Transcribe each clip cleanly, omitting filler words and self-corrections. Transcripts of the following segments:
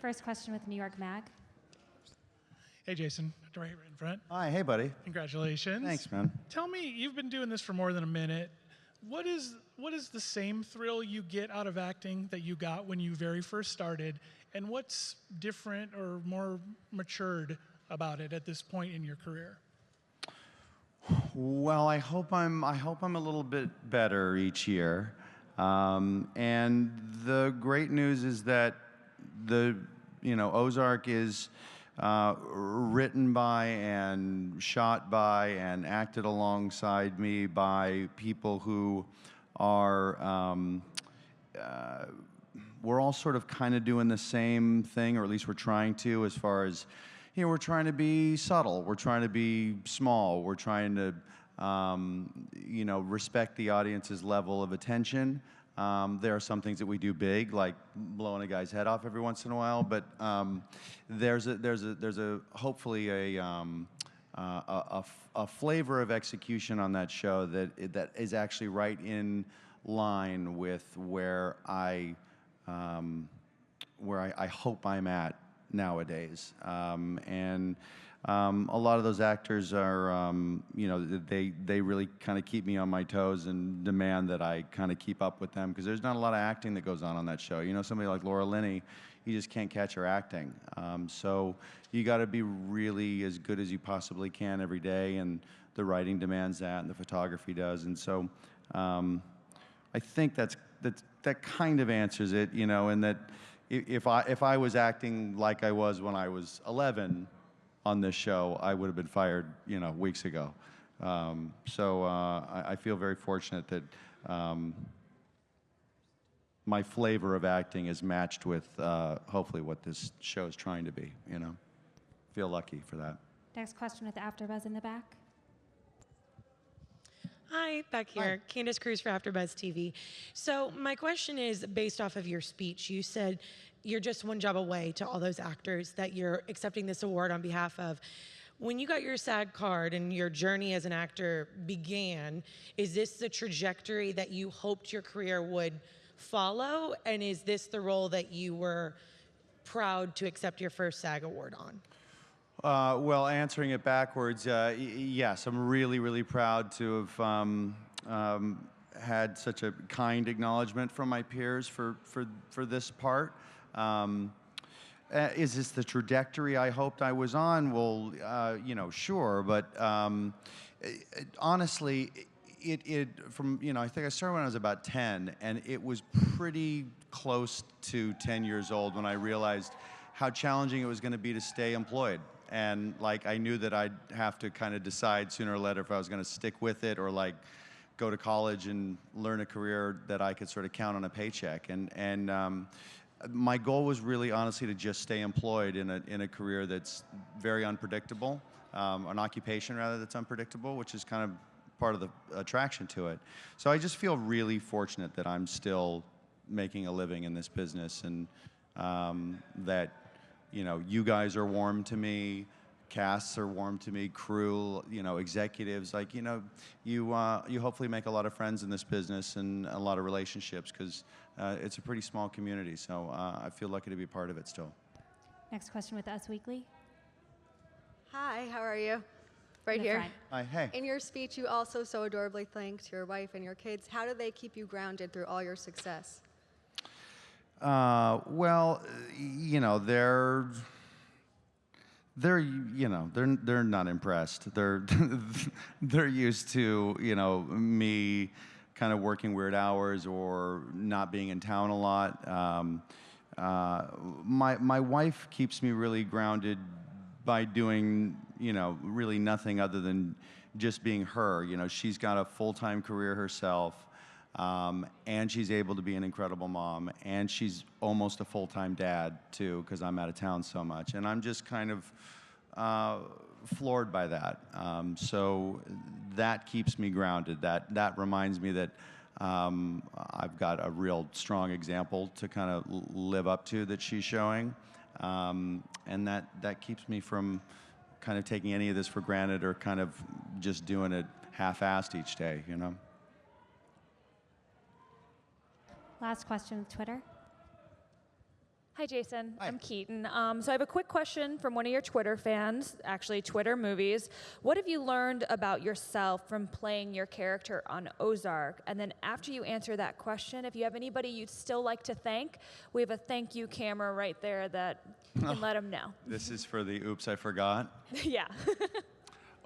first question with New York Mag. Hey, Jason, right in front. Hi, hey, buddy. Congratulations. Thanks, man. Tell me, you've been doing this for more than a minute. What is the same thrill you get out of acting that you got when you very first started, and what's different or more matured about it at this point in your career? Well, I hope I'm a little bit better each year, and the great news is that Ozark is written by and shot by and acted alongside me by people who are we're all sort of kind of doing the same thing, or at least we're trying to, as far as, we're trying to be subtle, we're trying to be small, we're trying to, respect the audience's level of attention. There are some things that we do big, like blowing a guy's head off every once in a while, but there's a hopefully a flavor of execution on that show that is actually right in line with where I hope I'm at nowadays. A lot of those actors are, they really kind of keep me on my toes and demand that I kind of keep up with them, because there's not a lot of acting that goes on that show. Somebody like Laura Linney, you just can't catch her acting. So you got to be really as good as you possibly can every day, and the writing demands that, and the photography does. And so I think that kind of answers it, and that if I was acting like I was when I was 11 on this show, I would have been fired, weeks ago. So I feel very fortunate that my flavor of acting is matched with hopefully what this show is trying to be. Feel lucky for that. Next question with AfterBuzz in the back. Hi, back here. Hi. Candace Cruz for AfterBuzz TV. So my question is based off of your speech. You said you're just one job away to all those actors that you're accepting this award on behalf of. When you got your SAG card and your journey as an actor began, is this the trajectory that you hoped your career would follow? And is this the role that you were proud to accept your first SAG award on? Well, answering it backwards, yes, I'm really, really proud to have had such a kind acknowledgement from my peers for this part. Is this the trajectory I hoped I was on? Well, sure, but honestly, I think I started when I was about 10, and it was pretty close to 10 years old when I realized how challenging it was going to be to stay employed. And I knew that I'd have to kind of decide sooner or later if I was going to stick with it, or go to college and learn a career that I could sort of count on a paycheck. And my goal was really, honestly, to just stay employed in a career that's very unpredictable, an occupation rather that's unpredictable, which is kind of part of the attraction to it. So I just feel really fortunate that I'm still making a living in this business, and that you guys are warm to me, casts are warm to me, crew, executives, you hopefully make a lot of friends in this business and a lot of relationships, because it's a pretty small community. So I feel lucky to be part of it still. Next question with Us Weekly. Hi, how are you? Right here. Hi, hey. In your speech, you also so adorably thanked your wife and your kids. How do they keep you grounded through all your success? Well, they're not impressed. They're used to, me kind of working weird hours or not being in town a lot. My wife keeps me really grounded by doing, really nothing other than just being her. She's got a full-time career herself. And she's able to be an incredible mom, and she's almost a full-time dad too, because I'm out of town so much, and I'm just kind of floored by that. So that keeps me grounded. That reminds me that I've got a real strong example to kind of live up to that she's showing, and that keeps me from kind of taking any of this for granted or kind of just doing it half-assed each day. Last question with Twitter. Hi, Jason. Hi. I'm Keaton. So I have a quick question from one of your Twitter fans, actually Twitter movies. What have you learned about yourself from playing your character on Ozark? And then after you answer that question, if you have anybody you'd still like to thank, we have a thank you camera right there that can let them know. This is for the oops, I forgot. Yeah.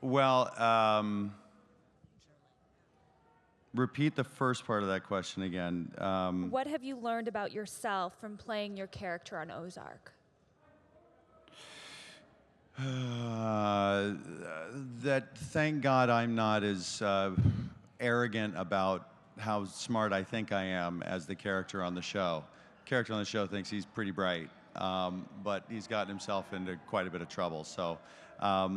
Well, repeat the first part of that question again. What have you learned about yourself from playing your character on Ozark? That thank God I'm not as arrogant about how smart I think I am as the character on the show. Character on the show thinks he's pretty bright, but he's gotten himself into quite a bit of trouble. So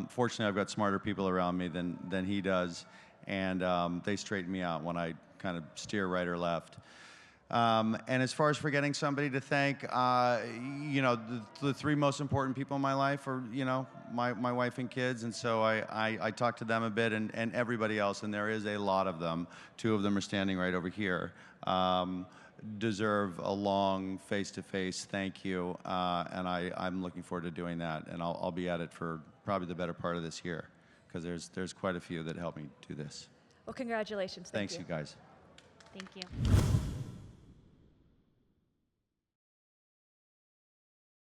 fortunately, I've got smarter people around me than he does, and they straighten me out when I kind of steer right or left. And as far as forgetting somebody to thank, the three most important people in my life are, my wife and kids. And so I talk to them a bit and everybody else, and there is a lot of them. Two of them are standing right over here. Deserve a long face-to-face thank you. And I'm looking forward to doing that. And I'll be at it for probably the better part of this year, because there's quite a few that helped me do this. Well, congratulations. Thanks, you guys. Thank you.